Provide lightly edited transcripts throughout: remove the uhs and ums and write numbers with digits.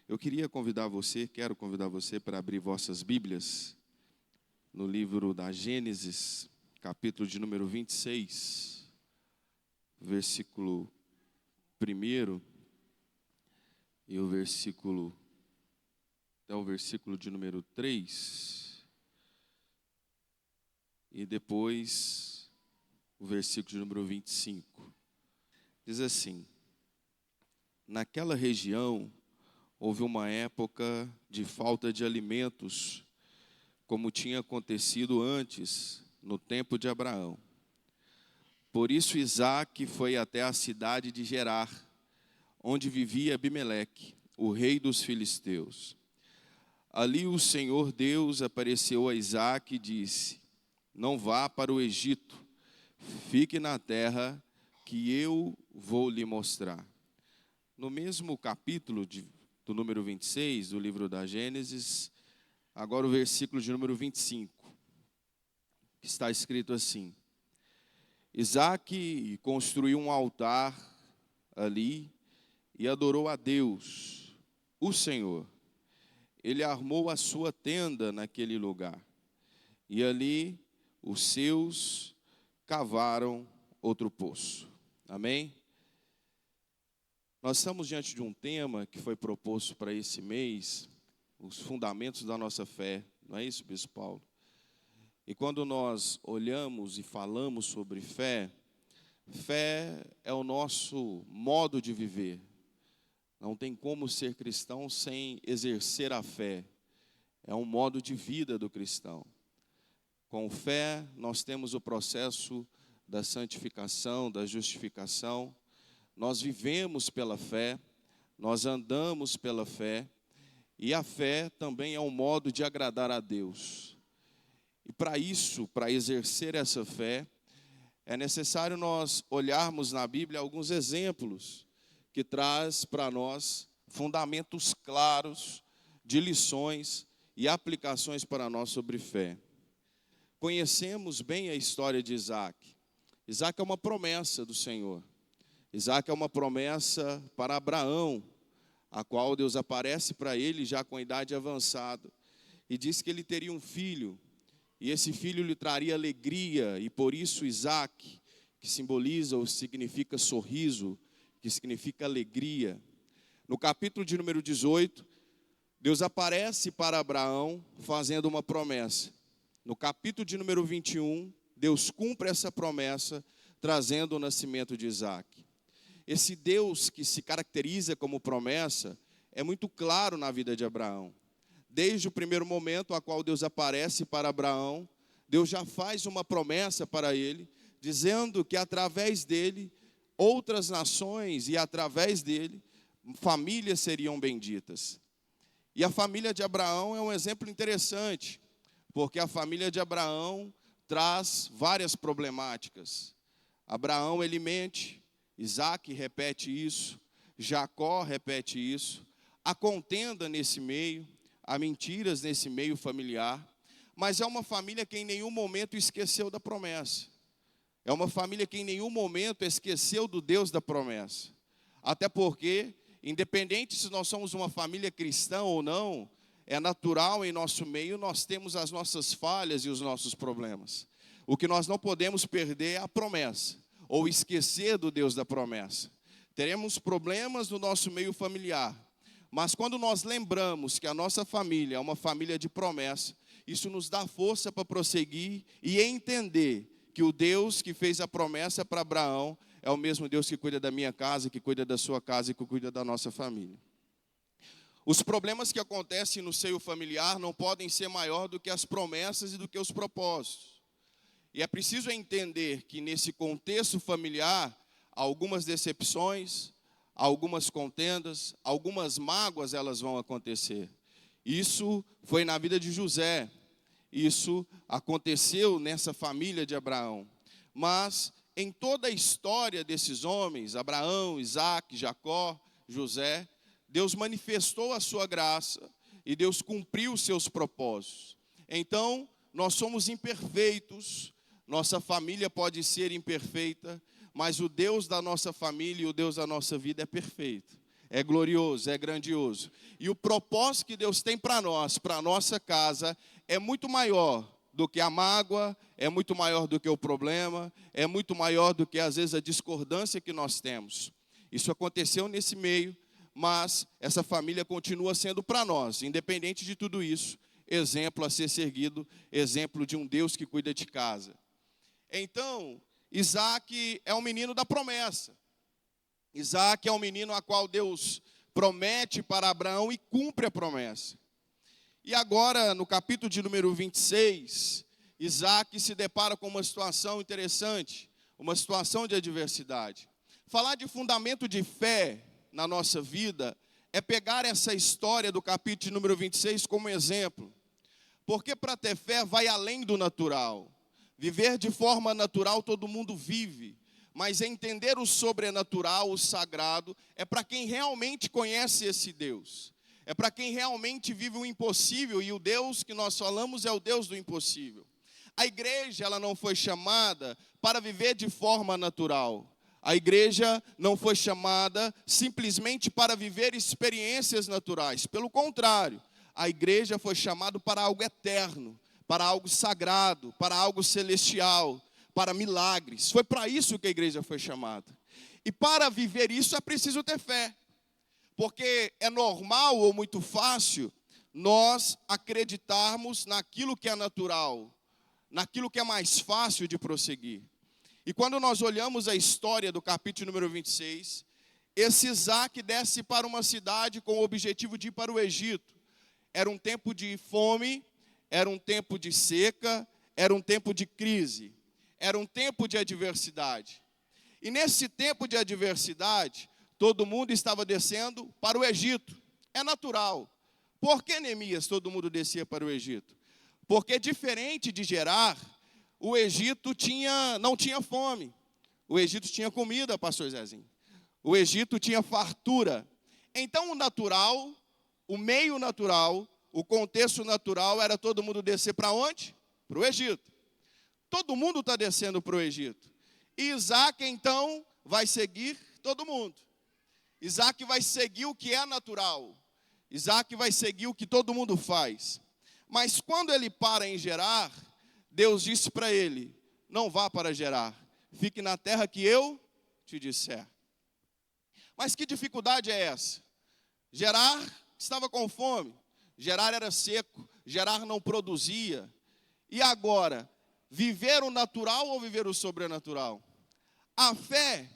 Eu quero convidar você para abrir vossas Bíblias no livro da Gênesis, capítulo de número 26, versículo 1 e até o versículo de número 3, e depois o versículo de número 25. Diz assim: naquela região houve uma época de falta de alimentos, como tinha acontecido antes, no tempo de Abraão. Por isso Isaque foi até a cidade de Gerar, onde vivia Abimeleque, o rei dos filisteus. Ali o Senhor Deus apareceu a Isaque e disse: não vá para o Egito, fique na terra que eu vou lhe mostrar. No mesmo capítulo do número 26, do livro da Gênesis, agora o versículo de número 25, que está escrito assim: Isaque construiu um altar ali e adorou a Deus, o Senhor. Ele armou a sua tenda naquele lugar, e ali os seus cavaram outro poço. Amém? Nós estamos diante de um tema que foi proposto para esse mês, os fundamentos da nossa fé, não é isso, Bispo Paulo? E quando nós olhamos e falamos sobre fé, fé é o nosso modo de viver. Não tem como ser cristão sem exercer a fé. É um modo de vida do cristão. Com fé, nós temos o processo da santificação, da justificação. Nós vivemos pela fé, nós andamos pela fé, e a fé também é um modo de agradar a Deus. E para isso, para exercer essa fé, é necessário nós olharmos na Bíblia alguns exemplos que traz para nós fundamentos claros de lições e aplicações para nós sobre fé. Conhecemos bem a história de Isaque. Isaque é uma promessa do Senhor. Isaque é uma promessa para Abraão, a qual Deus aparece para ele já com idade avançada e diz que ele teria um filho, e esse filho lhe traria alegria, e por isso Isaque, que simboliza ou significa sorriso, que significa alegria. No capítulo de número 18, Deus aparece para Abraão fazendo uma promessa. No capítulo de número 21, Deus cumpre essa promessa, trazendo o nascimento de Isaque. Esse Deus que se caracteriza como promessa é muito claro na vida de Abraão. Desde o primeiro momento a qual Deus aparece para Abraão, Deus já faz uma promessa para ele, dizendo que através dele, outras nações e através dele, famílias seriam benditas. E a família de Abraão é um exemplo interessante, porque a família de Abraão traz várias problemáticas. Abraão, ele mente, Isaque repete isso, Jacó repete isso, há contenda nesse meio, há mentiras nesse meio familiar, mas é uma família que em nenhum momento esqueceu da promessa. É uma família que em nenhum momento esqueceu do Deus da promessa. Até porque, independente se nós somos uma família cristã ou não, é natural em nosso meio nós temos as nossas falhas e os nossos problemas. O que nós não podemos perder é a promessa, ou esquecer do Deus da promessa. Teremos problemas no nosso meio familiar, mas quando nós lembramos que a nossa família é uma família de promessa, isso nos dá força para prosseguir e entender que o Deus que fez a promessa para Abraão é o mesmo Deus que cuida da minha casa, que cuida da sua casa e que cuida da nossa família. Os problemas que acontecem no seio familiar não podem ser maior do que as promessas e do que os propósitos. E é preciso entender que nesse contexto familiar, algumas decepções, algumas contendas, algumas mágoas elas vão acontecer. Isso foi na vida de José, isso aconteceu nessa família de Abraão. Mas em toda a história desses homens, Abraão, Isaque, Jacó, José, Deus manifestou a sua graça e Deus cumpriu os seus propósitos. Então, nós somos imperfeitos, nossa família pode ser imperfeita, mas o Deus da nossa família e o Deus da nossa vida é perfeito. é glorioso, é grandioso. E o propósito que Deus tem para nós, para a nossa casa, é muito maior do que a mágoa, é muito maior do que o problema, é muito maior do que, às vezes, a discordância que nós temos. Isso aconteceu nesse meio, mas essa família continua sendo para nós, independente de tudo isso, exemplo a ser seguido, exemplo de um Deus que cuida de casa. Então, Isaac é um menino da promessa. Isaac é um menino a qual Deus promete para Abraão e cumpre a promessa. E agora, no capítulo de número 26, Isaac se depara com uma situação interessante, uma situação de adversidade. Falar de fundamento de fé na nossa vida é pegar essa história do capítulo de número 26 como exemplo. Porque para ter fé vai além do natural. Viver de forma natural todo mundo vive. Mas entender o sobrenatural, o sagrado, é para quem realmente conhece esse Deus. É para quem realmente vive o impossível, e o Deus que nós falamos é o Deus do impossível. A igreja, ela não foi chamada para viver de forma natural. A igreja não foi chamada simplesmente para viver experiências naturais. Pelo contrário, a igreja foi chamada para algo eterno, para algo sagrado, para algo celestial, para milagres. Foi para isso que a igreja foi chamada. E para viver isso é preciso ter fé. Porque é normal ou muito fácil nós acreditarmos naquilo que é natural, naquilo que é mais fácil de prosseguir. E quando nós olhamos a história do capítulo número 26, esse Isaac desce para uma cidade com o objetivo de ir para o Egito. Era um tempo de fome, era um tempo de seca, era um tempo de crise, era um tempo de adversidade. E nesse tempo de adversidade, todo mundo estava descendo para o Egito. É natural. Por que, Neemias, todo mundo descia para o Egito? Porque diferente de Gerar, o Egito não tinha fome. O Egito tinha comida, pastor Zezinho. O Egito tinha fartura. Então o natural, o meio natural, o contexto natural era todo mundo descer para onde? Para o Egito. Todo mundo está descendo para o Egito. E Isaac, então, vai seguir todo mundo. Isaac vai seguir o que é natural. Isaac vai seguir o que todo mundo faz. Mas quando ele para em Gerar, Deus disse para ele: não vá para Gerar, fique na terra que eu te disser. Mas que dificuldade é essa? Gerar estava com fome, Gerar era seco, Gerar não produzia. E agora, viver o natural ou viver o sobrenatural? A fé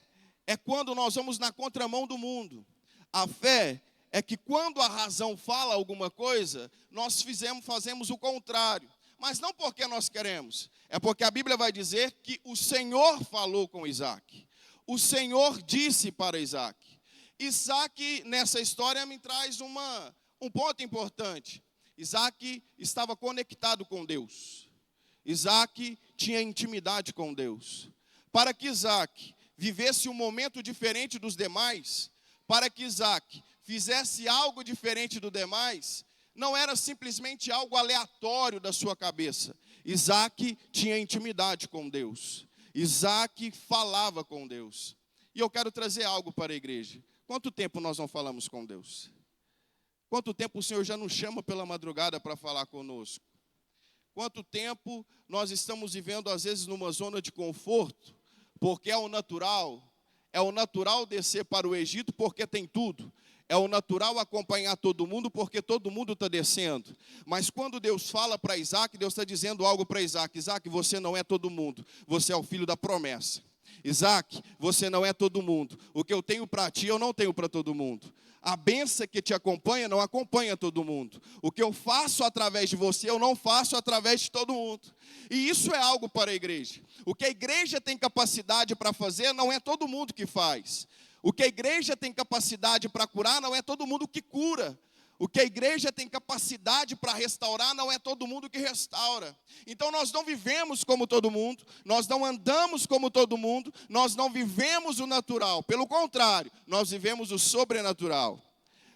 é quando nós vamos na contramão do mundo. A fé é que quando a razão fala alguma coisa, nós fazemos o contrário. Mas não porque nós queremos, é porque a Bíblia vai dizer que o Senhor falou com Isaac. O Senhor disse para Isaac. Isaac, nessa história, me traz um ponto importante. Isaac estava conectado com Deus. Isaac tinha intimidade com Deus. Para que Isaac vivesse um momento diferente dos demais, para que Isaac fizesse algo diferente do demais, não era simplesmente algo aleatório da sua cabeça. Isaac tinha intimidade com Deus. Isaac falava com Deus. E eu quero trazer algo para a igreja. Quanto tempo nós não falamos com Deus? Quanto tempo o Senhor já nos chama pela madrugada para falar conosco? Quanto tempo nós estamos vivendo, às vezes, numa zona de conforto, porque é o natural descer para o Egito porque tem tudo. É o natural acompanhar todo mundo porque todo mundo está descendo. Mas quando Deus fala para Isaac, Deus está dizendo algo para Isaac. Isaac, você não é todo mundo, você é o filho da promessa. Isaac, você não é todo mundo. O que eu tenho para ti, eu não tenho para todo mundo. A bênção que te acompanha, não acompanha todo mundo. O que eu faço através de você, eu não faço através de todo mundo. E isso é algo para a igreja. O que a igreja tem capacidade para fazer, não é todo mundo que faz. O que a igreja tem capacidade para curar, não é todo mundo que cura. O que a igreja tem capacidade para restaurar, não é todo mundo que restaura. Então nós não vivemos como todo mundo, nós não andamos como todo mundo, nós não vivemos o natural. Pelo contrário, nós vivemos o sobrenatural.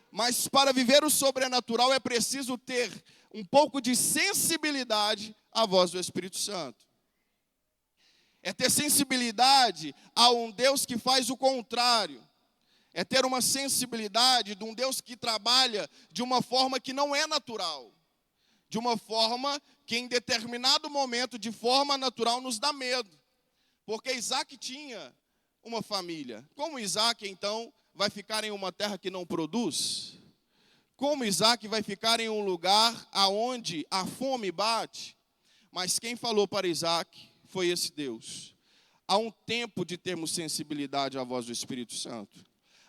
Mas para viver o sobrenatural é preciso ter um pouco de sensibilidade à voz do Espírito Santo. É ter sensibilidade a um Deus que faz o contrário. é ter uma sensibilidade de um Deus que trabalha de uma forma que não é natural. De uma forma que em determinado momento, de forma natural, nos dá medo. Porque Isaac tinha uma família. Como Isaac, então, vai ficar em uma terra que não produz? Como Isaac vai ficar em um lugar aonde a fome bate? Mas quem falou para Isaac foi esse Deus. Há um tempo de termos sensibilidade à voz do Espírito Santo.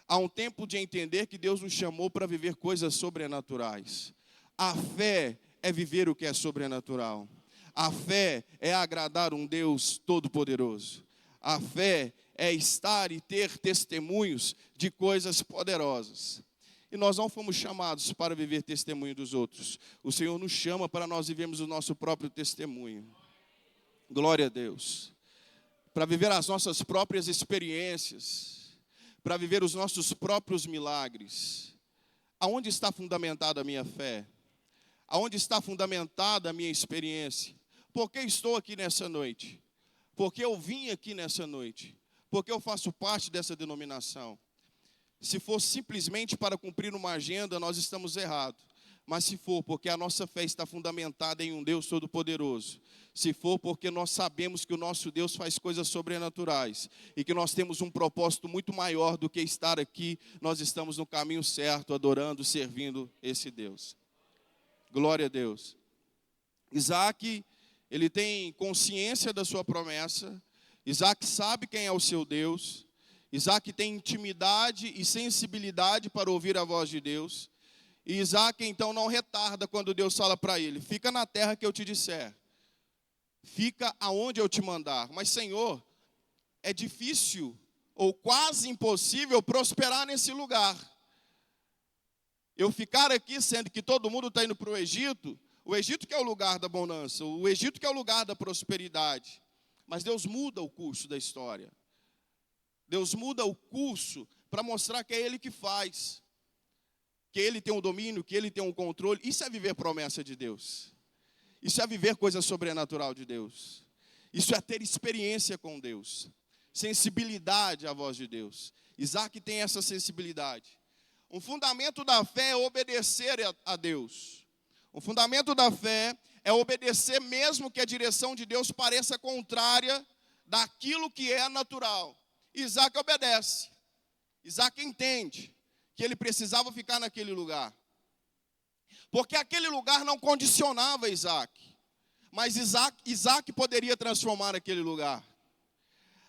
Há um tempo de entender que Deus nos chamou para viver coisas sobrenaturais. A fé é viver o que é sobrenatural. A fé é agradar um Deus todo-poderoso. A fé é estar e ter testemunhos de coisas poderosas. E nós não fomos chamados para viver testemunho dos outros. O Senhor nos chama para nós vivermos o nosso próprio testemunho. Glória a Deus. Para viver as nossas próprias experiências. Para viver os nossos próprios milagres. Aonde está fundamentada a minha fé? Aonde está fundamentada a minha experiência? Por que estou aqui nessa noite? Por que eu vim aqui nessa noite? Porque eu faço parte dessa denominação. Se for simplesmente para cumprir uma agenda, nós estamos errados. Mas se for porque a nossa fé está fundamentada em um Deus Todo-Poderoso, se for porque nós sabemos que o nosso Deus faz coisas sobrenaturais e que nós temos um propósito muito maior do que estar aqui, nós estamos no caminho certo, adorando, servindo esse Deus. Glória a Deus. Isaac, ele tem consciência da sua promessa. Isaac sabe quem é o seu Deus. Isaac tem intimidade e sensibilidade para ouvir a voz de Deus. E Isaac, então, não retarda quando Deus fala para ele: fica na terra que eu te disser. Fica aonde eu te mandar. Mas, Senhor, é difícil ou quase impossível prosperar nesse lugar. Eu ficar aqui, sendo que todo mundo está indo para o Egito que é o lugar da bonança, o Egito que é o lugar da prosperidade. Mas Deus muda o curso da história. Deus muda o curso para mostrar que é Ele que faz. Que Ele tem o domínio, que Ele tem o controle. Isso é viver promessa de Deus. Isso é viver coisa sobrenatural de Deus. Isso é ter experiência com Deus. Sensibilidade à voz de Deus. Isaac tem essa sensibilidade. Um fundamento da fé é obedecer a Deus. O fundamento da fé é obedecer mesmo que a direção de Deus pareça contrária daquilo que é natural. Isaac obedece. Isaac entende que ele precisava ficar naquele lugar. Porque aquele lugar não condicionava Isaac. Mas Isaac poderia transformar aquele lugar.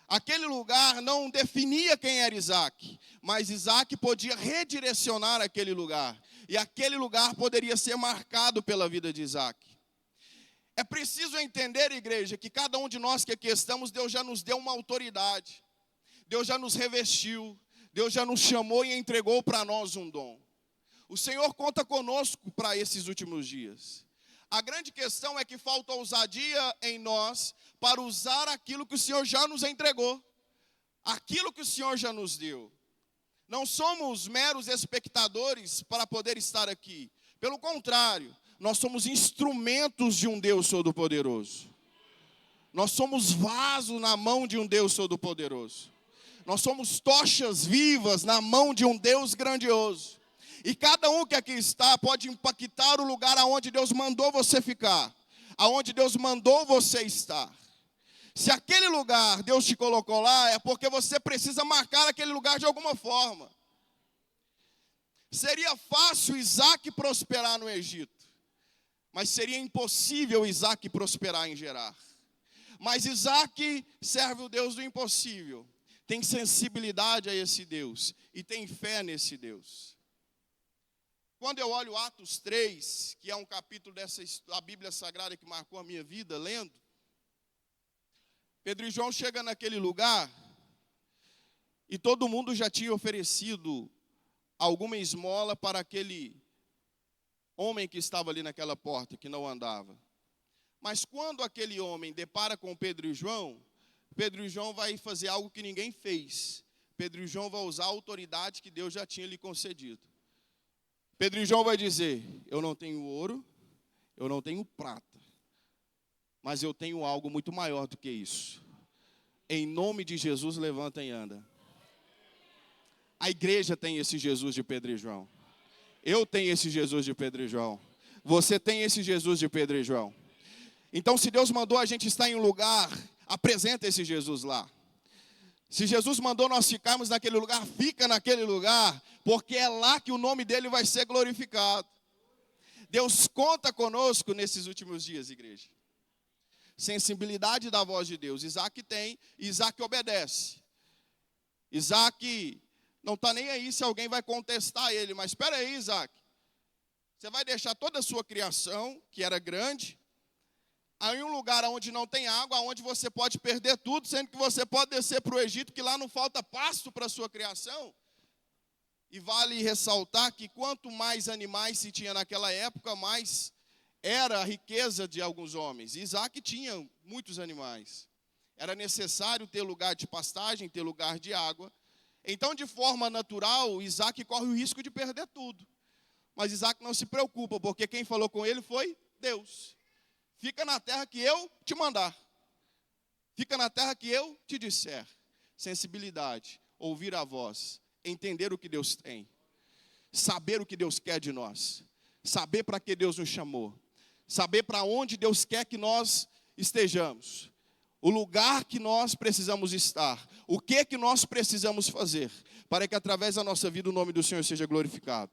Aquele lugar não definia quem era Isaac, mas Isaac podia redirecionar aquele lugar. E aquele lugar poderia ser marcado pela vida de Isaac. É preciso entender, igreja, que cada um de nós que aqui estamos, Deus já nos deu uma autoridade. Deus já nos revestiu. Deus já nos chamou e entregou para nós um dom. O Senhor conta conosco para esses últimos dias. A grande questão é que falta ousadia em nós para usar aquilo que o Senhor já nos entregou. Aquilo que o Senhor já nos deu. Não somos meros espectadores para poder estar aqui. Pelo contrário, nós somos instrumentos de um Deus Todo-Poderoso. Nós somos vaso na mão de um Deus Todo-Poderoso. Nós somos tochas vivas na mão de um Deus grandioso. E cada um que aqui está pode impactar o lugar aonde Deus mandou você ficar. Aonde Deus mandou você estar. Se aquele lugar Deus te colocou lá, é porque você precisa marcar aquele lugar de alguma forma. Seria fácil Isaac prosperar no Egito. Mas seria impossível Isaac prosperar em Gerar. Mas Isaac serve o Deus do impossível. Tem sensibilidade a esse Deus. E tem fé nesse Deus. Quando eu olho Atos 3, que é um capítulo da Bíblia Sagrada que marcou a minha vida, lendo, Pedro e João chegam naquele lugar e todo mundo já tinha oferecido alguma esmola para aquele homem que estava ali naquela porta, que não andava. Mas quando aquele homem depara com Pedro e João vai fazer algo que ninguém fez. Pedro e João vão usar a autoridade que Deus já tinha lhe concedido. Pedro e João vai dizer: eu não tenho ouro, eu não tenho prata, mas eu tenho algo muito maior do que isso. Em nome de Jesus, levanta e anda. A igreja tem esse Jesus de Pedro e João. Eu tenho esse Jesus de Pedro e João. Você tem esse Jesus de Pedro e João. Então, se Deus mandou a gente estar em um lugar, apresenta esse Jesus lá. Se Jesus mandou nós ficarmos naquele lugar, fica naquele lugar, porque é lá que o nome dele vai ser glorificado. Deus conta conosco nesses últimos dias, igreja. Sensibilidade da voz de Deus. Isaac tem, Isaac obedece. Isaac não está nem aí se alguém vai contestar ele, mas espera aí, Isaac. Você vai deixar toda a sua criação, que era grande, aí em um lugar onde não tem água, onde você pode perder tudo, sendo que você pode descer para o Egito, que lá não falta pasto para a sua criação. E vale ressaltar que quanto mais animais se tinha naquela época, mais era a riqueza de alguns homens. Isaac tinha muitos animais. Era necessário ter lugar de pastagem, ter lugar de água. Então, de forma natural, Isaac corre o risco de perder tudo. Mas Isaac não se preocupa, porque quem falou com ele foi Deus. Fica na terra que eu te mandar. Fica na terra que eu te disser. Sensibilidade, ouvir a voz, entender o que Deus tem. Saber o que Deus quer de nós. Saber para que Deus nos chamou. Saber para onde Deus quer que nós estejamos. O lugar que nós precisamos estar. O que nós precisamos fazer. Para que através da nossa vida o nome do Senhor seja glorificado.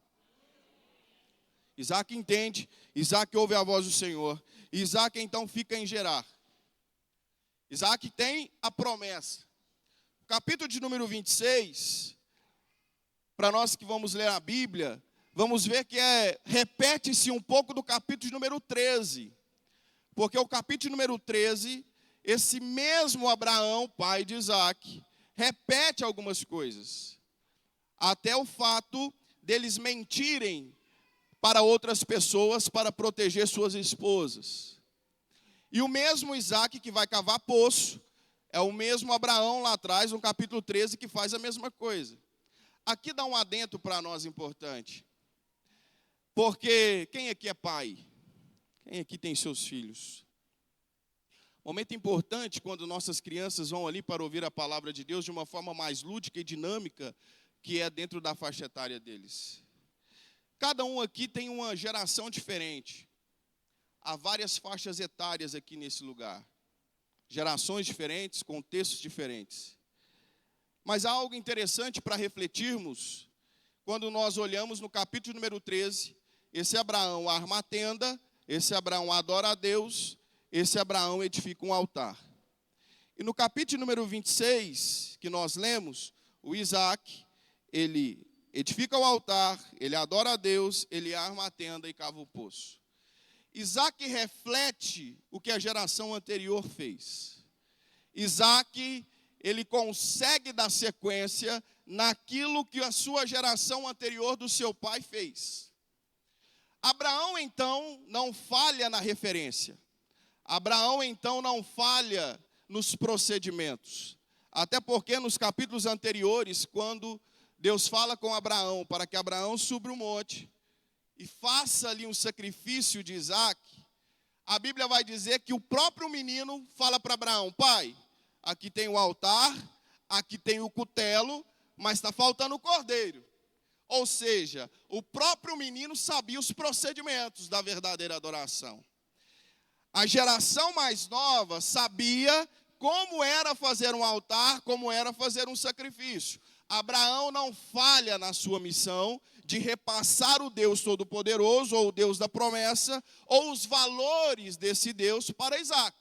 Isaac entende. Isaac ouve a voz do Senhor. Isaac então fica em Gerar. Isaac tem a promessa. Capítulo de número 26. Para nós que vamos ler a Bíblia, vamos ver que repete-se um pouco do capítulo de número 13. Porque o capítulo número 13, esse mesmo Abraão, pai de Isaac, repete algumas coisas. Até o fato deles mentirem para outras pessoas para proteger suas esposas. E o mesmo Isaac que vai cavar poço, é o mesmo Abraão lá atrás, no capítulo 13, que faz a mesma coisa. Aqui dá um adendo para nós importante. Porque quem aqui é pai? Quem aqui tem seus filhos? Momento importante quando nossas crianças vão ali para ouvir a palavra de Deus de uma forma mais lúdica e dinâmica, que é dentro da faixa etária deles. Cada um aqui tem uma geração diferente. Há várias faixas etárias aqui nesse lugar. Gerações diferentes, contextos diferentes. Mas há algo interessante para refletirmos quando nós olhamos no capítulo número 13. Esse Abraão arma a tenda, esse Abraão adora a Deus, esse Abraão edifica um altar. E no capítulo número 26, que nós lemos, o Isaac, ele edifica o altar, ele adora a Deus, ele arma a tenda e cava o poço. Isaac reflete o que a geração anterior fez. Isaac, ele consegue dar sequência naquilo que a sua geração anterior do seu pai fez. Abraão, então, não falha na referência. Abraão, então, não falha nos procedimentos. Até porque nos capítulos anteriores, quando Deus fala com Abraão para que Abraão suba o monte e faça ali um sacrifício de Isaac, a Bíblia vai dizer que o próprio menino fala para Abraão: pai, aqui tem o altar, aqui tem o cutelo, mas está faltando o cordeiro. Ou seja, o próprio menino sabia os procedimentos da verdadeira adoração. A geração mais nova sabia como era fazer um altar, como era fazer um sacrifício. Abraão não falha na sua missão de repassar o Deus Todo-Poderoso, ou o Deus da promessa, ou os valores desse Deus para Isaac.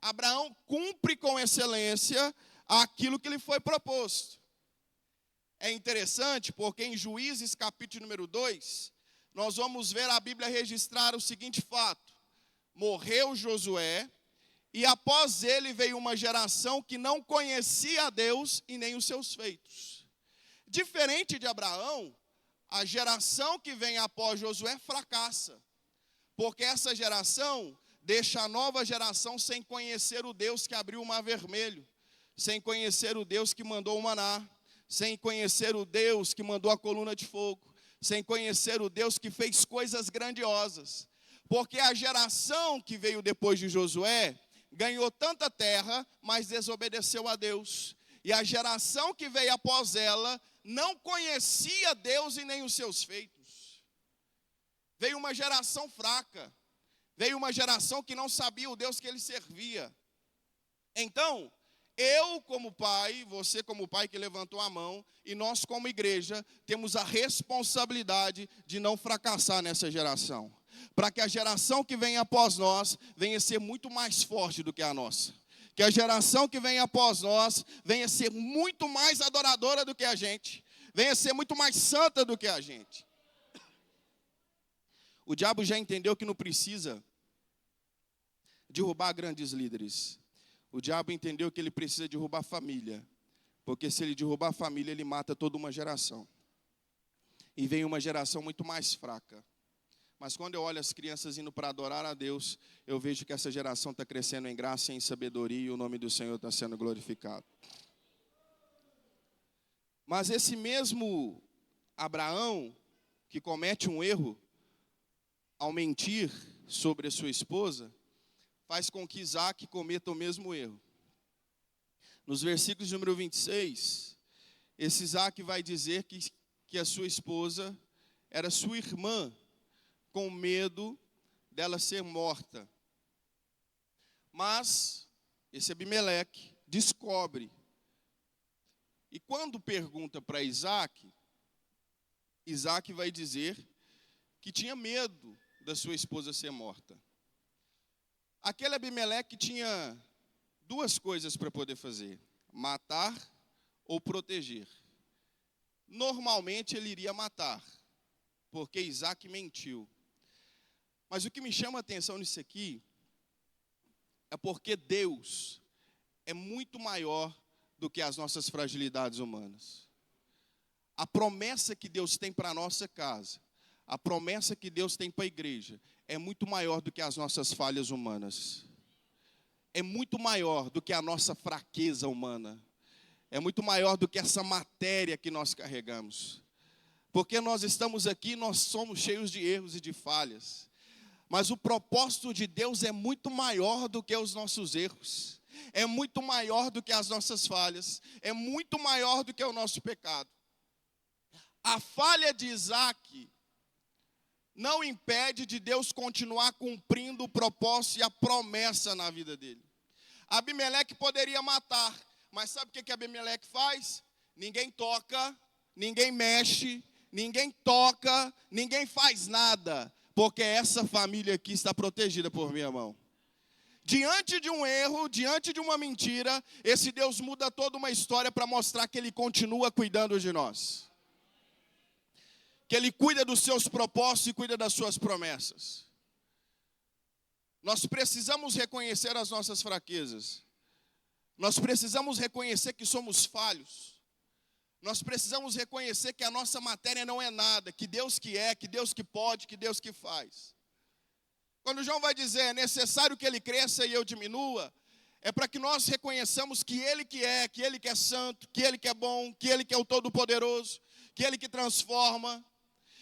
Abraão cumpre com excelência aquilo que lhe foi proposto. É interessante porque em Juízes capítulo número 2, nós vamos ver a Bíblia registrar o seguinte fato: morreu Josué, e após ele veio uma geração que não conhecia a Deus e nem os seus feitos. Diferente de Abraão, a geração que vem após Josué fracassa, porque essa geração deixa a nova geração sem conhecer o Deus que abriu o mar vermelho, sem conhecer o Deus que mandou o maná, sem conhecer o Deus que mandou a coluna de fogo, sem conhecer o Deus que fez coisas grandiosas. Porque a geração que veio depois de Josué ganhou tanta terra, mas desobedeceu a Deus. E a geração que veio após ela não conhecia Deus e nem os seus feitos. Veio uma geração fraca. Veio uma geração que não sabia o Deus que ele servia. Então, eu como pai, você como pai que levantou a mão, e nós como igreja, temos a responsabilidade de não fracassar nessa geração. Para que a geração que vem após nós, venha ser muito mais forte do que a nossa. Que a geração que vem após nós, venha ser muito mais adoradora do que a gente. Venha ser muito mais santa do que a gente. O diabo já entendeu que não precisa derrubar grandes líderes. O diabo entendeu que ele precisa derrubar a família. Porque se ele derrubar a família, ele mata toda uma geração. E vem uma geração muito mais fraca. Mas quando eu olho as crianças indo para adorar a Deus, eu vejo que essa geração está crescendo em graça e em sabedoria, e o nome do Senhor está sendo glorificado. Mas esse mesmo Abraão, que comete um erro ao mentir sobre a sua esposa, faz com que Isaac cometa o mesmo erro. Nos versículos número 26, esse Isaac vai dizer que a sua esposa era sua irmã, com medo dela ser morta. Mas esse Abimeleque descobre. E quando pergunta para Isaac, Isaac vai dizer que tinha medo da sua esposa ser morta. Aquele Abimeleque tinha duas coisas para poder fazer: matar ou proteger. Normalmente ele iria matar, porque Isaac mentiu. Mas o que me chama a atenção nisso aqui é porque Deus é muito maior do que as nossas fragilidades humanas. A promessa que Deus tem para a nossa casa, a promessa que Deus tem para a igreja, é muito maior do que as nossas falhas humanas. É muito maior do que a nossa fraqueza humana. É muito maior do que essa matéria que nós carregamos. Porque nós estamos aqui, nós somos cheios de erros e de falhas. Mas o propósito de Deus é muito maior do que os nossos erros. É muito maior do que as nossas falhas. É muito maior do que o nosso pecado. A falha de Isaac não impede de Deus continuar cumprindo o propósito e a promessa na vida dele. Abimeleque poderia matar, mas sabe o que Abimeleque faz? Ninguém toca, ninguém mexe, ninguém toca, ninguém faz nada, porque essa família aqui está protegida por minha mão. Diante de um erro, diante de uma mentira, esse Deus muda toda uma história para mostrar que Ele continua cuidando de nós. Que Ele cuida dos seus propósitos e cuida das suas promessas. Nós precisamos reconhecer as nossas fraquezas. Nós precisamos reconhecer que somos falhos. Nós precisamos reconhecer que a nossa matéria não é nada, que Deus que é, que Deus que pode, que Deus que faz. Quando João vai dizer, é necessário que Ele cresça e eu diminua, é para que nós reconheçamos que Ele que é santo, que Ele que é bom, que Ele que é o Todo-Poderoso, que Ele que transforma.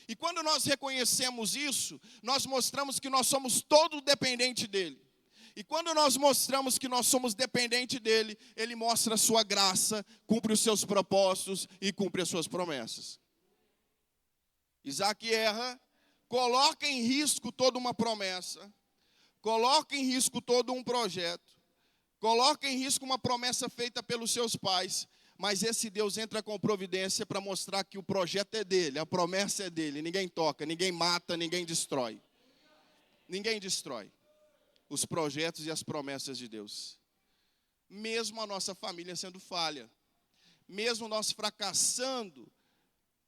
E quando nós reconhecemos isso, nós mostramos que nós somos todos dependentes dEle. E quando nós mostramos que nós somos dependentes dEle, Ele mostra a sua graça, cumpre os seus propósitos e cumpre as suas promessas. Isaac erra, coloca em risco toda uma promessa, coloca em risco todo um projeto, coloca em risco uma promessa feita pelos seus pais, mas esse Deus entra com providência para mostrar que o projeto é dele, a promessa é dele. Ninguém toca, ninguém mata, ninguém destrói. Ninguém destrói os projetos e as promessas de Deus. Mesmo a nossa família sendo falha, mesmo nós fracassando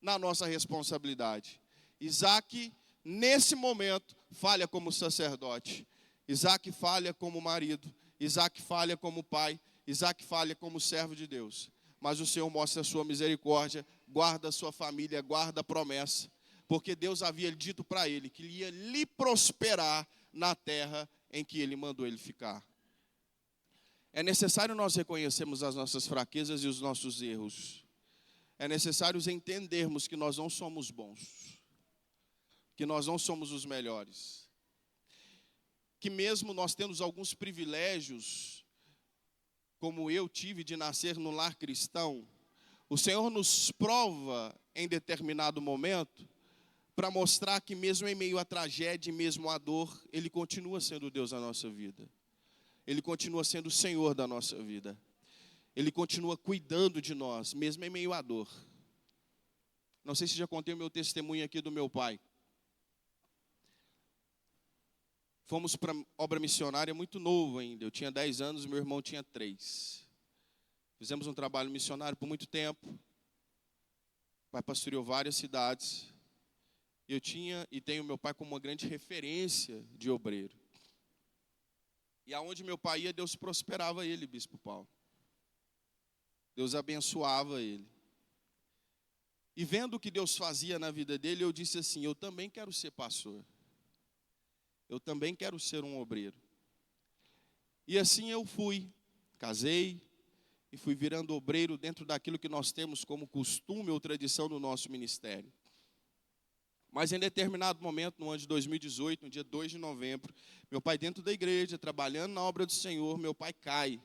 na nossa responsabilidade. Isaac, nesse momento, falha como sacerdote. Isaac falha como marido. Isaac falha como pai. Isaac falha como servo de Deus. Mas o Senhor mostra a sua misericórdia, guarda a sua família, guarda a promessa. Porque Deus havia dito para ele que ele ia lhe prosperar na terra em que ele mandou ele ficar. É necessário nós reconhecermos as nossas fraquezas e os nossos erros. É necessário entendermos que nós não somos bons. Que nós não somos os melhores. Que mesmo nós temos alguns privilégios, como eu tive de nascer no lar cristão, O Senhor nos prova em determinado momento para mostrar que mesmo em meio à tragédia, mesmo à dor, Ele continua sendo Deus da nossa vida. Ele continua sendo o Senhor da nossa vida. Ele continua cuidando de nós, mesmo em meio à dor. Não sei se já contei o meu testemunho aqui do meu pai. Fomos para obra missionária muito novo ainda. Eu tinha 10 anos, meu irmão tinha 3. Fizemos um trabalho missionário por muito tempo. O pai pastoreou várias cidades. Eu tinha e tenho meu pai como uma grande referência de obreiro. E aonde meu pai ia, Deus prosperava ele, Bispo Paulo. Deus abençoava ele. E vendo o que Deus fazia na vida dele, eu disse assim, eu também quero ser pastor. Eu também quero ser um obreiro. E assim eu fui, casei e fui virando obreiro dentro daquilo que nós temos como costume ou tradição no nosso ministério. Mas em determinado momento, no ano de 2018, no dia 2 de novembro, meu pai dentro da igreja, trabalhando na obra do Senhor, meu pai cai.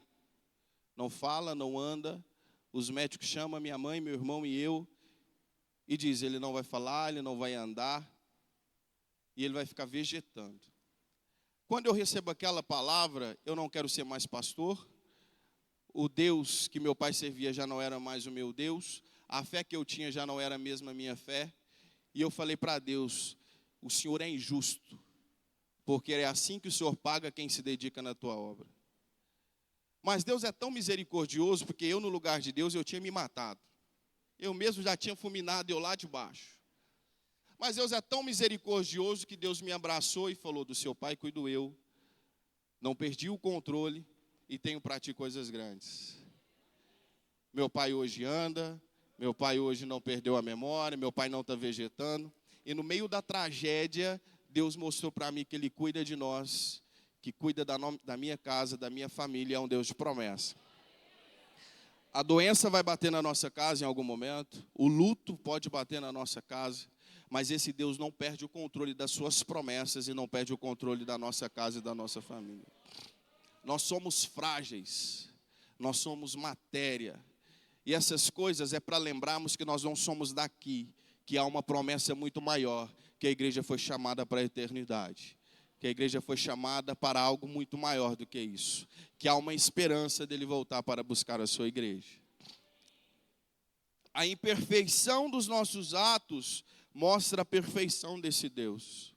Não fala, não anda. Os médicos chamam minha mãe, meu irmão e eu. E diz, ele não vai falar, ele não vai andar. E ele vai ficar vegetando. Quando eu recebo aquela palavra, eu não quero ser mais pastor. O Deus que meu pai servia já não era mais o meu Deus. A fé que eu tinha já não era mesmo a minha fé. E eu falei para Deus, o Senhor é injusto, porque é assim que o Senhor paga quem se dedica na tua obra. Mas Deus é tão misericordioso, porque eu no lugar de Deus eu tinha me matado. Eu mesmo já tinha fulminado eu lá de baixo. Mas Deus é tão misericordioso que Deus me abraçou e falou, do seu pai cuido eu, não perdi o controle e tenho para ti coisas grandes. Meu pai hoje anda. Meu pai hoje não perdeu a memória, meu pai não está vegetando. E no meio da tragédia, Deus mostrou para mim que Ele cuida de nós, que cuida da minha casa, da minha família, é um Deus de promessa. A doença vai bater na nossa casa em algum momento, o luto pode bater na nossa casa, mas esse Deus não perde o controle das suas promessas e não perde o controle da nossa casa e da nossa família. Nós somos frágeis, nós somos matéria. E essas coisas é para lembrarmos que nós não somos daqui, que há uma promessa muito maior, que a igreja foi chamada para a eternidade, que a igreja foi chamada para algo muito maior do que isso, que há uma esperança dele voltar para buscar a sua igreja. A imperfeição dos nossos atos mostra a perfeição desse Deus.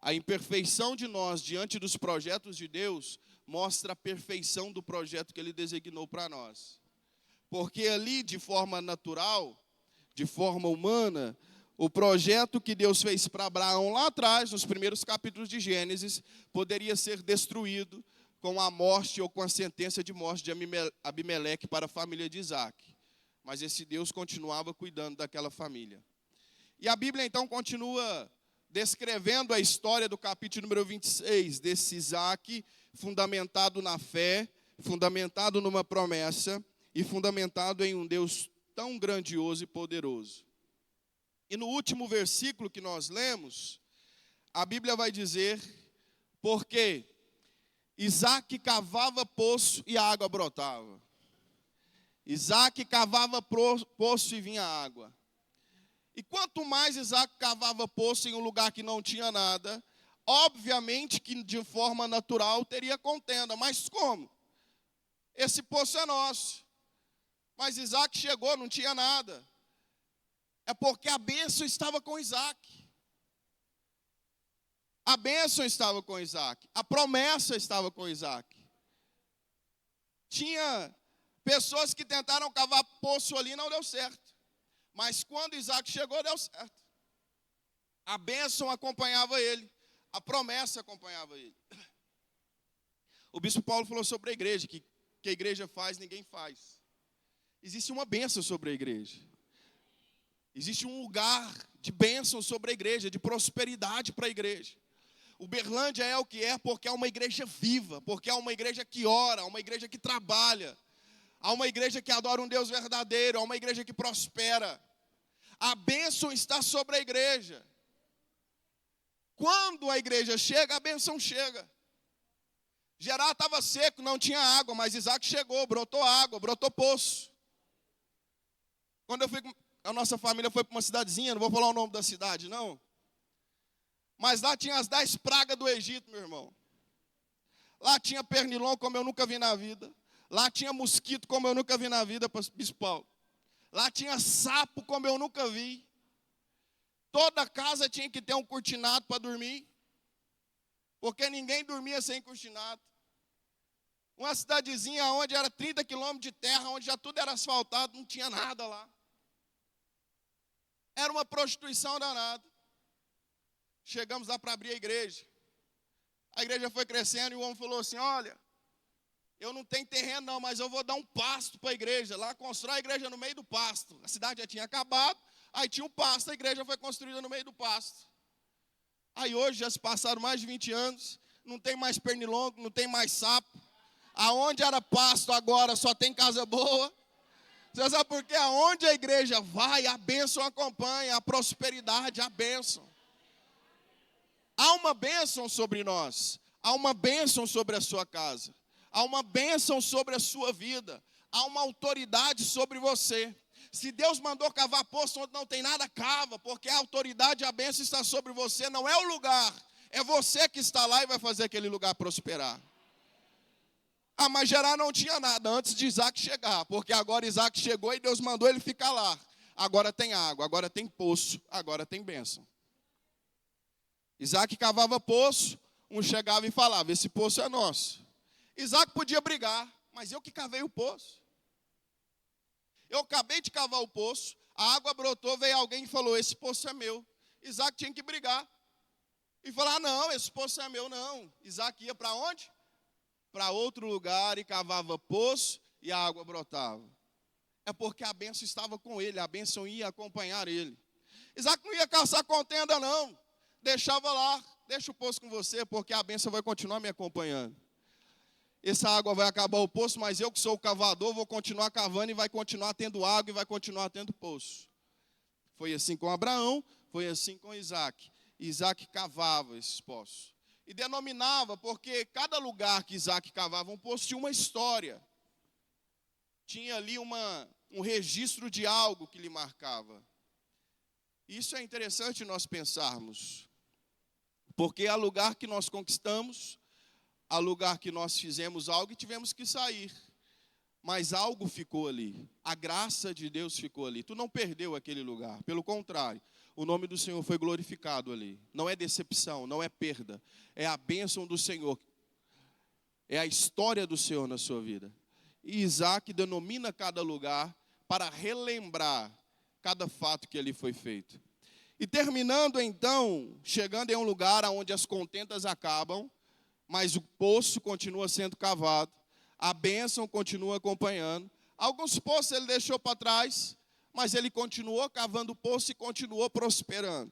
A imperfeição de nós diante dos projetos de Deus mostra a perfeição do projeto que Ele designou para nós. Porque ali, de forma natural, de forma humana, o projeto que Deus fez para Abraão lá atrás, nos primeiros capítulos de Gênesis, poderia ser destruído com a morte ou com a sentença de morte de Abimeleque para a família de Isaac. Mas esse Deus continuava cuidando daquela família. E a Bíblia então continua descrevendo a história do capítulo número 26, desse Isaac, fundamentado na fé, fundamentado numa promessa, e fundamentado em um Deus tão grandioso e poderoso. E no último versículo que nós lemos, a Bíblia vai dizer, porque Isaac cavava poço e a água brotava. Isaac cavava poço e vinha água. E quanto mais Isaac cavava poço em um lugar que não tinha nada, obviamente que de forma natural teria contenda. Mas como? Esse poço é nosso. Mas Isaac chegou, não tinha nada. É porque a bênção estava com Isaac. A bênção estava com Isaac. A promessa estava com Isaac. Tinha pessoas que tentaram cavar poço ali e não deu certo. Mas quando Isaac chegou, deu certo. A bênção acompanhava ele. A promessa acompanhava ele. O bispo Paulo falou sobre a igreja, que a igreja faz, ninguém faz. Existe uma bênção sobre a igreja. Existe um lugar de bênção sobre a igreja, de prosperidade para a igreja. Uberlândia é o que é porque é uma igreja viva, porque é uma igreja que ora, uma igreja que trabalha, há uma igreja que adora um Deus verdadeiro, há uma igreja que prospera. A bênção está sobre a igreja. Quando a igreja chega, a bênção chega. Gerar estava seco, não tinha água, mas Isaac chegou, brotou água, brotou poço. Quando a nossa família foi para uma cidadezinha, não vou falar o nome da cidade, não. Mas lá tinha as 10 pragas do Egito, meu irmão. Lá tinha pernilongo como eu nunca vi na vida. Lá tinha mosquito como eu nunca vi na vida, Bispo Paulo. Lá tinha sapo como eu nunca vi. Toda casa tinha que ter um cortinado para dormir. Porque ninguém dormia sem cortinado. Uma cidadezinha onde era 30 quilômetros de terra, onde já tudo era asfaltado, não tinha nada lá. Era uma prostituição danada. Chegamos lá para abrir a igreja. A igreja foi crescendo e o homem falou assim, olha, eu não tenho terreno não, mas eu vou dar um pasto para a igreja. Lá constrói a igreja no meio do pasto. A cidade já tinha acabado, aí tinha um pasto, a igreja foi construída no meio do pasto. Aí hoje já se passaram mais de 20 anos, não tem mais pernilongo, não tem mais sapo. Aonde era pasto agora só tem casa boa. Você sabe por quê? Aonde a igreja vai, a bênção acompanha, a prosperidade, a bênção. Há uma bênção sobre nós, há uma bênção sobre a sua casa, há uma bênção sobre a sua vida, há uma autoridade sobre você. Se Deus mandou cavar poço onde não tem nada, cava, porque a autoridade e a bênção está sobre você, não é o lugar, é você que está lá e vai fazer aquele lugar prosperar. Ah, mas Gerar não tinha nada antes de Isaac chegar, porque agora Isaac chegou e Deus mandou ele ficar lá. Agora tem água, agora tem poço, agora tem bênção. Isaac cavava poço, um chegava e falava, esse poço é nosso. Isaac podia brigar, mas eu que cavei o poço. Eu acabei de cavar o poço, a água brotou, veio alguém e falou, esse poço é meu. Isaac tinha que brigar. E falar, não, esse poço é meu, não. Isaac ia para onde? Para outro lugar e cavava poço e a água brotava. É porque a bênção estava com ele, a bênção ia acompanhar ele. Isaac não ia caçar contenda, não. Deixava lá, deixa o poço com você, porque a bênção vai continuar me acompanhando. Essa água vai acabar o poço, mas eu que sou o cavador, vou continuar cavando e vai continuar tendo água e vai continuar tendo poço. Foi assim com Abraão, foi assim com Isaac. Isaac cavava esses poços. E denominava, porque cada lugar que Isaac cavava um poço tinha uma história. Tinha ali um registro de algo que lhe marcava. Isso é interessante nós pensarmos. Porque há lugar que nós conquistamos, há lugar que nós fizemos algo e tivemos que sair. Mas algo ficou ali. A graça de Deus ficou ali. Tu não perdeu aquele lugar. Pelo contrário, o nome do Senhor foi glorificado ali. Não é decepção, não é perda. É a bênção do Senhor. É a história do Senhor na sua vida. E Isaac denomina cada lugar para relembrar cada fato que ali foi feito. E terminando então, chegando em um lugar onde as contendas acabam, mas o poço continua sendo cavado, a bênção continua acompanhando. Alguns poços ele deixou para trás, mas ele continuou cavando o poço e continuou prosperando.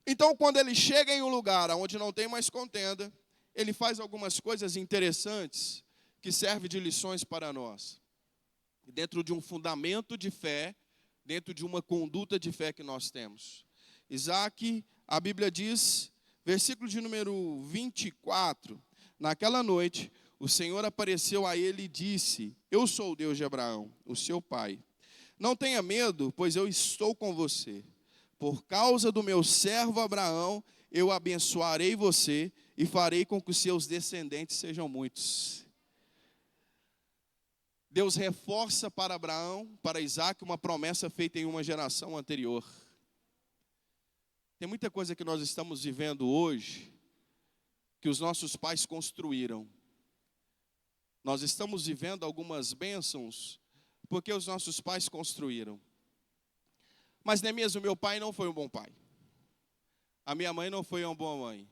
Então, quando ele chega em um lugar onde não tem mais contenda, ele faz algumas coisas interessantes que servem de lições para nós. Dentro de um fundamento de fé, dentro de uma conduta de fé que nós temos. Isaac, a Bíblia diz, versículo de número 24, naquela noite, o Senhor apareceu a ele e disse, eu sou o Deus de Abraão, o seu pai. Não tenha medo, pois eu estou com você. Por causa do meu servo Abraão, eu abençoarei você e farei com que os seus descendentes sejam muitos. Deus reforça para Abraão, para Isaac, uma promessa feita em uma geração anterior. Tem muita coisa que nós estamos vivendo hoje, que os nossos pais construíram. Nós estamos vivendo algumas bênçãos, porque os nossos pais construíram. Mas nem mesmo meu pai não foi um bom pai. A minha mãe não foi uma boa mãe.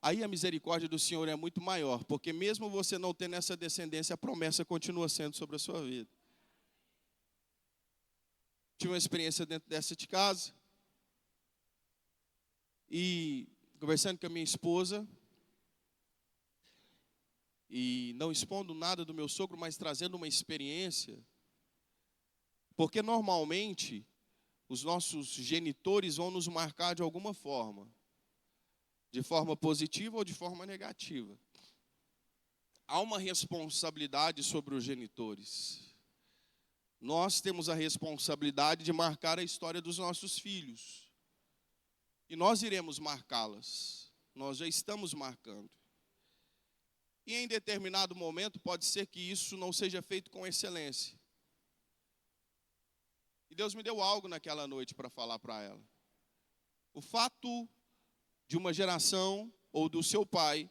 Aí a misericórdia do Senhor é muito maior, porque mesmo você não tendo essa descendência, a promessa continua sendo sobre a sua vida. Tive uma experiência dentro dessa de casa, e conversando com a minha esposa, e não expondo nada do meu sogro, mas trazendo uma experiência, porque normalmente os nossos genitores vão nos marcar de alguma forma, de forma positiva ou de forma negativa. Há uma responsabilidade sobre os genitores. nós temos a responsabilidade de marcar a história dos nossos filhos. E nós iremos marcá-las. Nós já estamos marcando. E em determinado momento pode ser que isso não seja feito com excelência. E Deus me deu algo naquela noite para falar para ela. O fato de uma geração ou do seu pai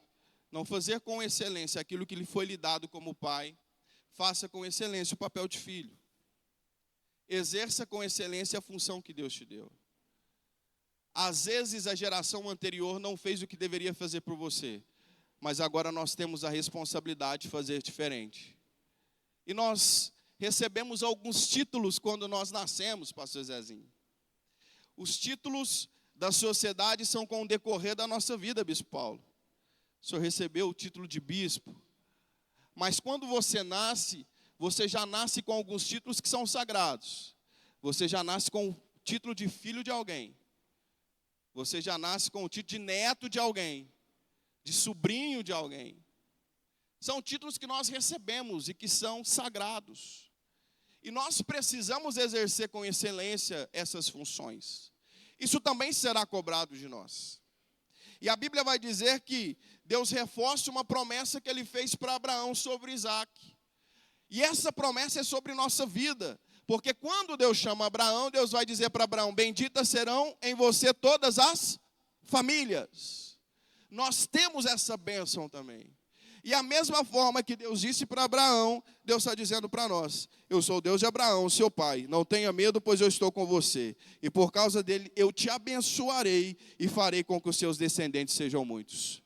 não fazer com excelência aquilo que lhe foi lhe dado como pai, faça com excelência o papel de filho. Exerça com excelência a função que Deus te deu. Às vezes a geração anterior não fez o que deveria fazer por você, mas agora nós temos a responsabilidade de fazer diferente. E nós recebemos alguns títulos quando nós nascemos, pastor Zezinho. Os títulos da sociedade são com o decorrer da nossa vida, bispo Paulo. O senhor recebeu o título de bispo. Mas quando você nasce, você já nasce com alguns títulos que são sagrados. Você já nasce com o título de filho de alguém. Você já nasce com o título de neto de alguém. De sobrinho de alguém. São títulos que nós recebemos e que são sagrados. E nós precisamos exercer com excelência essas funções. Isso também será cobrado de nós. E a Bíblia vai dizer que Deus reforça uma promessa que Ele fez para Abraão sobre Isaac. E essa promessa é sobre nossa vida. Porque quando Deus chama Abraão, Deus vai dizer para Abraão: benditas serão em você todas as famílias. Nós temos essa bênção também. E a mesma forma que Deus disse para Abraão, Deus está dizendo para nós: eu sou o Deus de Abraão, seu pai. Não tenha medo, pois eu estou com você. E por causa dele, eu te abençoarei e farei com que os seus descendentes sejam muitos.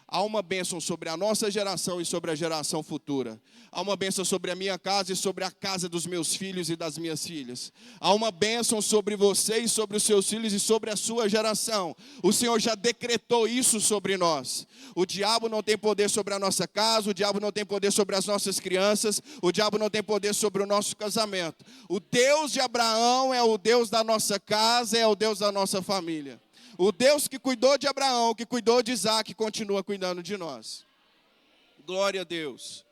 Há uma bênção sobre a nossa geração e sobre a geração futura. Há uma bênção sobre a minha casa e sobre a casa dos meus filhos e das minhas filhas. Há uma bênção sobre você e sobre os seus filhos e sobre a sua geração. O Senhor já decretou isso sobre nós. O diabo não tem poder sobre a nossa casa, o diabo não tem poder sobre as nossas crianças, o diabo não tem poder sobre o nosso casamento. O Deus de Abraão é o Deus da nossa casa, é o Deus da nossa família. O Deus que cuidou de Abraão, que cuidou de Isaac, continua cuidando de nós. Glória a Deus.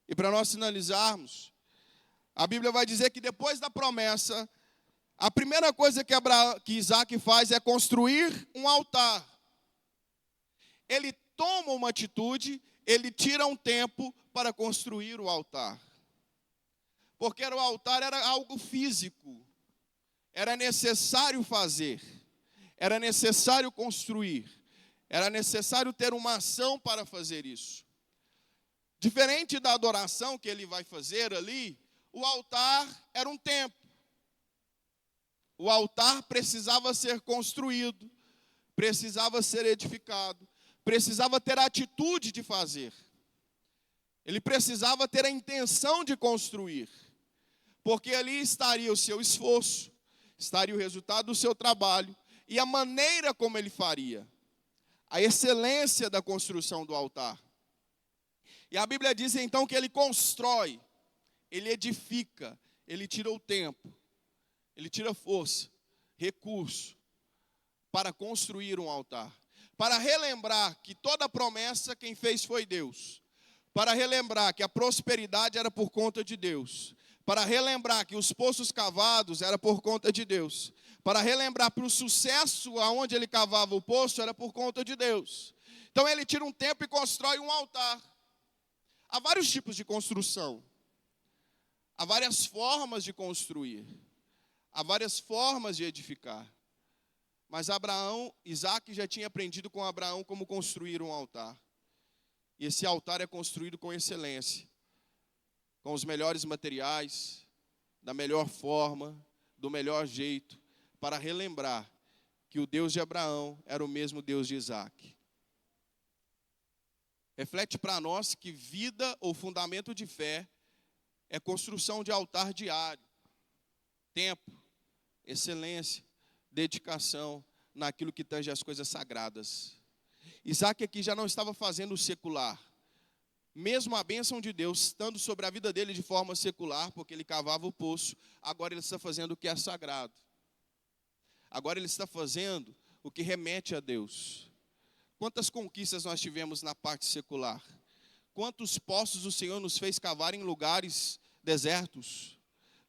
E para nós finalizarmos, a Bíblia vai dizer que depois da promessa, a primeira coisa que Isaac faz é construir um altar. Ele toma uma atitude, ele tira um tempo para construir o altar. Porque o altar era algo físico, era necessário fazer. Era necessário construir. Era necessário ter uma ação para fazer isso. Diferente da adoração que ele vai fazer ali, o altar era um templo. O altar precisava ser construído, precisava ser edificado, precisava ter a atitude de fazer. Ele precisava ter a intenção de construir. Porque ali estaria o seu esforço, estaria o resultado do seu trabalho, e a maneira como ele faria, a excelência da construção do altar. E a Bíblia diz então que ele constrói, ele edifica, ele tira o tempo, ele tira força, recurso, para construir um altar. Para relembrar que toda promessa quem fez foi Deus. Para relembrar que a prosperidade era por conta de Deus. Para relembrar que os poços cavados era por conta de Deus. Para relembrar que o sucesso aonde ele cavava o poço era por conta de Deus. Então ele tira um tempo e constrói um altar. Há vários tipos de construção. Há várias formas de construir. Há várias formas de edificar. Mas Isaac já tinha aprendido com Abraão como construir um altar. E esse altar é construído com excelência. Com os melhores materiais, da melhor forma, do melhor jeito, para relembrar que o Deus de Abraão era o mesmo Deus de Isaac. Reflete para nós que vida ou fundamento de fé é construção de altar diário, tempo, excelência, dedicação naquilo que tange as coisas sagradas. Isaac aqui já não estava fazendo o secular. Mesmo a bênção de Deus estando sobre a vida dele de forma secular, porque ele cavava o poço, agora ele está fazendo o que é sagrado. Agora ele está fazendo o que remete a Deus. Quantas conquistas nós tivemos na parte secular? Quantos poços o Senhor nos fez cavar em lugares desertos,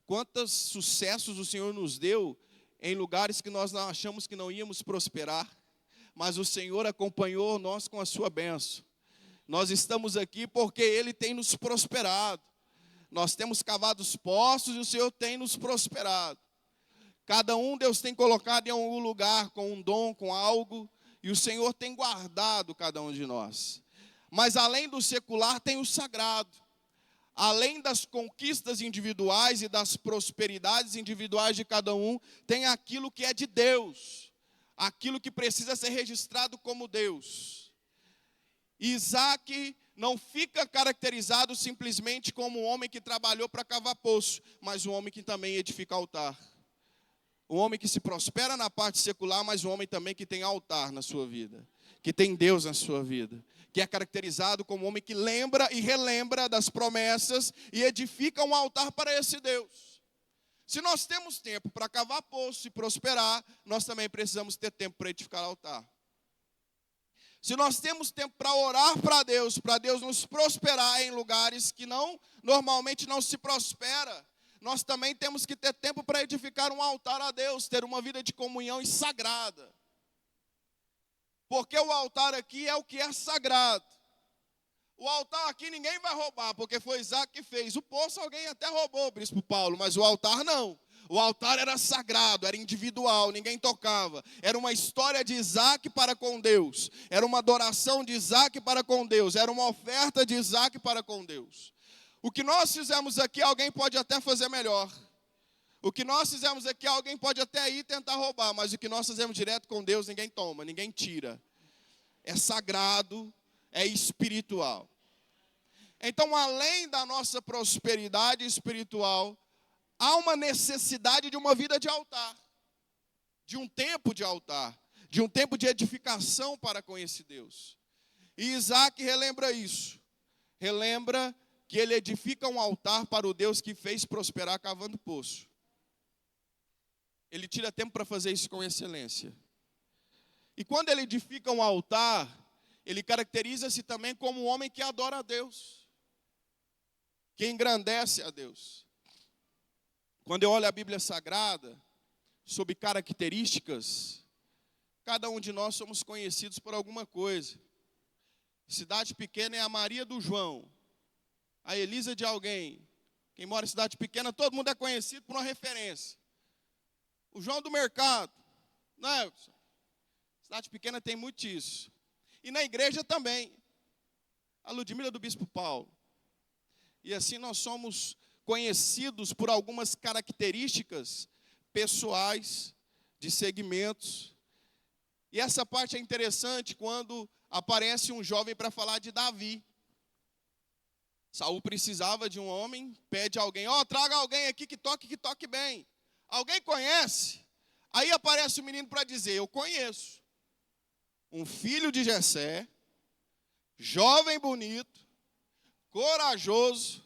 quantos sucessos o Senhor nos deu em lugares que nós achamos que não íamos prosperar, mas o Senhor acompanhou nós com a sua bênção. Nós estamos aqui porque Ele tem nos prosperado. Nós temos cavado os poços e o Senhor tem nos prosperado. Cada um Deus tem colocado em algum lugar com um dom, com algo, e o Senhor tem guardado cada um de nós. Mas além do secular tem o sagrado. Além das conquistas individuais e das prosperidades individuais de cada um, tem aquilo que é de Deus. Aquilo que precisa ser registrado como Deus. Isaac não fica caracterizado simplesmente como um homem que trabalhou para cavar poço, mas um homem que também edifica altar. Um homem que se prospera na parte secular, mas um homem também que tem altar na sua vida, que tem Deus na sua vida, que é caracterizado como um homem que lembra e relembra das promessas e edifica um altar para esse Deus. Se nós temos tempo para cavar poço e prosperar, nós também precisamos ter tempo para edificar altar. Se nós temos tempo para orar para Deus nos prosperar em lugares que normalmente não se prospera, nós também temos que ter tempo para edificar um altar a Deus, ter uma vida de comunhão e sagrada. Porque o altar aqui é o que é sagrado. O altar aqui ninguém vai roubar, porque foi Isaac que fez. O poço alguém até roubou, bispo Paulo, mas o altar não. O altar era sagrado, era individual, ninguém tocava. Era uma história de Isaac para com Deus. Era uma adoração de Isaac para com Deus. Era uma oferta de Isaac para com Deus. O que nós fizemos aqui, alguém pode até fazer melhor. O que nós fizemos aqui, alguém pode até ir tentar roubar. Mas o que nós fazemos direto com Deus, ninguém toma, ninguém tira. É sagrado, é espiritual. Então, além da nossa prosperidade espiritual, há uma necessidade de uma vida de altar, de um tempo de altar, de um tempo de edificação para com esse Deus. E Isaac relembra isso, relembra que ele edifica um altar para o Deus que fez prosperar cavando poço. Ele tira tempo para fazer isso com excelência. E quando ele edifica um altar, ele caracteriza-se também como um homem que adora a Deus, que engrandece a Deus. Quando eu olho a Bíblia Sagrada, sobre características, cada um de nós somos conhecidos por alguma coisa. Cidade pequena é a Maria do João, a Elisa de alguém. Quem mora em cidade pequena, todo mundo é conhecido por uma referência. O João do mercado, né? Cidade pequena tem muito isso. E na igreja também, a Ludmila do bispo Paulo. E assim nós somos conhecidos por algumas características pessoais, de segmentos. E essa parte é interessante quando aparece um jovem para falar de Davi. Saul precisava de um homem, pede alguém, traga alguém aqui que toque bem. Alguém conhece? Aí aparece o menino para dizer, eu conheço. Um filho de Jessé, jovem bonito, corajoso,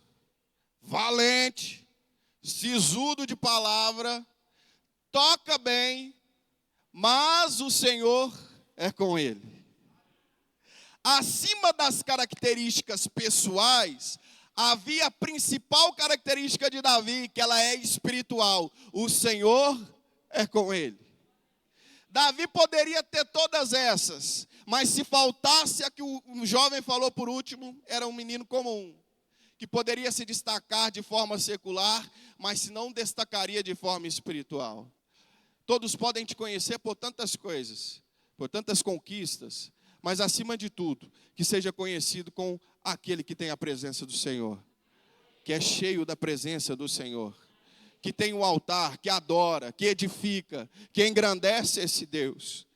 valente, sisudo de palavra, toca bem, mas o Senhor é com ele. Acima das características pessoais, havia a principal característica de Davi, que ela é espiritual. O Senhor é com ele. Davi poderia ter todas essas, mas se faltasse a que o jovem falou por último, era um menino comum, que poderia se destacar de forma secular, mas se não destacaria de forma espiritual. Todos podem te conhecer por tantas coisas, por tantas conquistas, mas acima de tudo, que seja conhecido com aquele que tem a presença do Senhor, que é cheio da presença do Senhor, que tem um altar, que adora, que edifica, que engrandece esse Deus.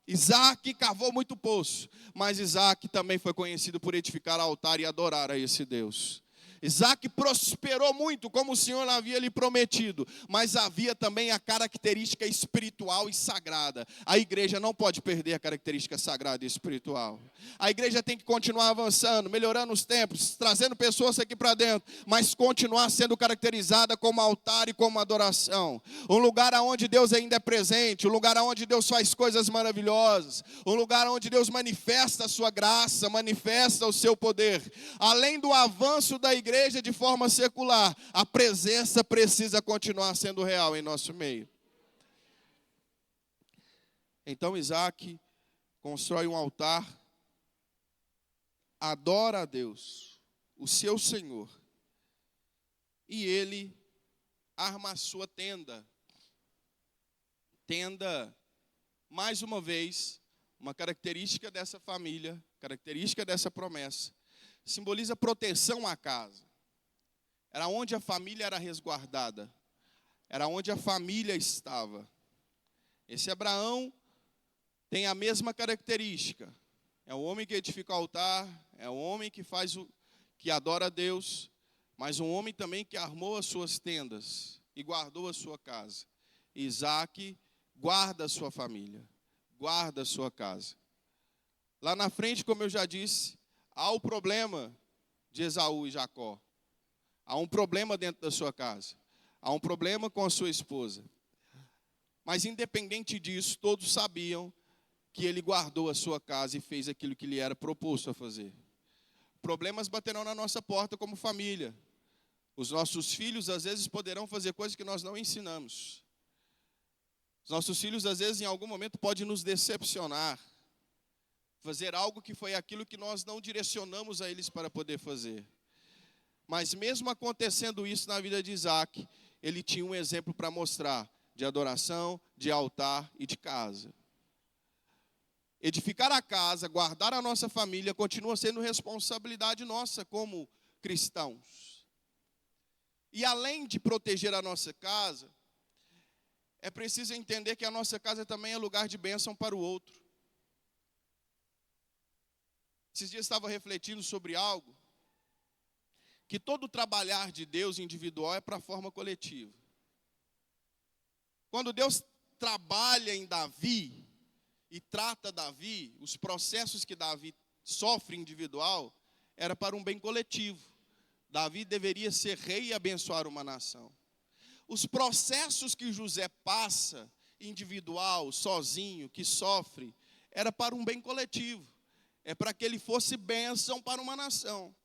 Isaac cavou muito poço, mas Isaac também foi conhecido por edificar altar e adorar a esse Deus. Isaac prosperou muito, como o Senhor havia lhe prometido, mas havia também a característica espiritual e sagrada. A igreja não pode perder a característica sagrada e espiritual. A igreja tem que continuar avançando, melhorando os templos, trazendo pessoas aqui para dentro, mas continuar sendo caracterizada como altar e como adoração. Um lugar onde Deus ainda é presente, um lugar onde Deus faz coisas maravilhosas, um lugar onde Deus manifesta a sua graça, manifesta o seu poder. Além do avanço da igreja, igreja de forma secular, a presença precisa continuar sendo real em nosso meio. Então Isaac constrói um altar, adora a Deus, o seu Senhor, e ele arma a sua tenda. Tenda, mais uma vez, uma característica dessa família, característica dessa promessa, simboliza proteção à casa. Era onde a família era resguardada, era onde a família estava. Esse Abraão tem a mesma característica. É o homem que edifica o altar, é o homem que adora a Deus, mas um homem também que armou as suas tendas e guardou a sua casa. Isaac guarda a sua família, guarda a sua casa. Lá na frente, como eu já disse, há o problema de Esaú e Jacó. Há um problema dentro da sua casa. Há um problema com a sua esposa. Mas independente disso, todos sabiam que ele guardou a sua casa e fez aquilo que lhe era proposto a fazer. Problemas baterão na nossa porta como família. Os nossos filhos, às vezes, poderão fazer coisas que nós não ensinamos. Os nossos filhos, às vezes, em algum momento, podem nos decepcionar. Fazer algo que foi aquilo que nós não direcionamos a eles para poder fazer. Mas mesmo acontecendo isso na vida de Isaac, ele tinha um exemplo para mostrar de adoração, de altar e de casa. Edificar a casa, guardar a nossa família, continua sendo responsabilidade nossa como cristãos. E além de proteger a nossa casa, é preciso entender que a nossa casa também é lugar de bênção para o outro. Esses dias eu estava refletindo sobre algo, que todo trabalhar de Deus individual é para a forma coletiva. Quando Deus trabalha em Davi e trata Davi, os processos que Davi sofre individual, era para um bem coletivo. Davi deveria ser rei e abençoar uma nação. Os processos que José passa, individual, sozinho, que sofre, era para um bem coletivo. É para que ele fosse bênção para uma nação.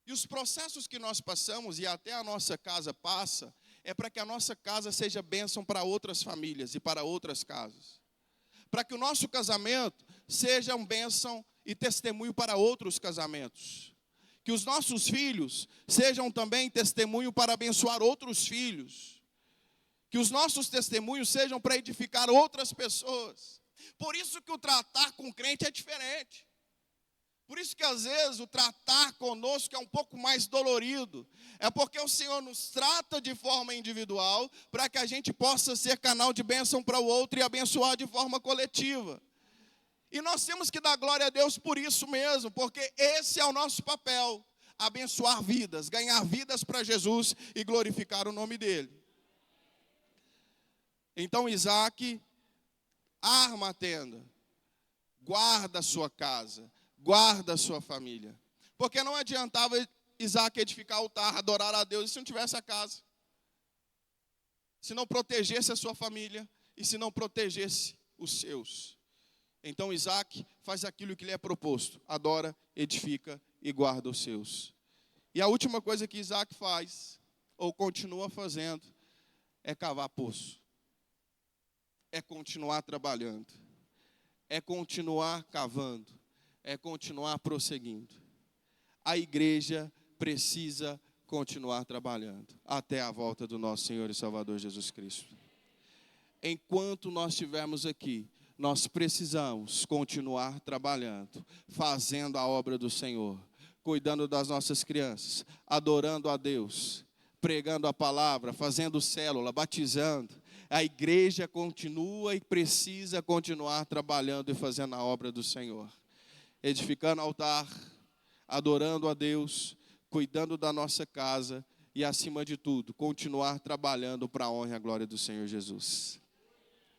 E os processos que nós passamos, e até a nossa casa passa, é para que a nossa casa seja bênção para outras famílias e para outras casas. Para que o nosso casamento seja uma bênção e testemunho para outros casamentos. Que os nossos filhos sejam também testemunho para abençoar outros filhos. Que os nossos testemunhos sejam para edificar outras pessoas. Por isso que o tratar com o crente é diferente. Por isso que às vezes o tratar conosco é um pouco mais dolorido. É porque o Senhor nos trata de forma individual para que a gente possa ser canal de bênção para o outro e abençoar de forma coletiva. E nós temos que dar glória a Deus por isso mesmo, porque esse é o nosso papel. Abençoar vidas, ganhar vidas para Jesus e glorificar o nome dele. Então Isaac arma a tenda, guarda a sua casa, guarda a sua família. Porque não adiantava Isaac edificar altar, adorar a Deus, se não tivesse a casa. Se não protegesse a sua família e se não protegesse os seus. Então Isaac faz aquilo que lhe é proposto, adora, edifica e guarda os seus. E a última coisa que Isaac faz, ou continua fazendo, é cavar poço. É continuar trabalhando. É continuar cavando. É continuar prosseguindo. A igreja precisa continuar trabalhando até a volta do nosso Senhor e Salvador Jesus Cristo. Enquanto nós estivermos aqui, nós precisamos continuar trabalhando, fazendo a obra do Senhor, cuidando das nossas crianças, adorando a Deus, pregando a palavra, fazendo célula, batizando. A igreja continua e precisa continuar trabalhando e fazendo a obra do Senhor. Edificando altar, adorando a Deus, cuidando da nossa casa e, acima de tudo, continuar trabalhando para a honra e a glória do Senhor Jesus.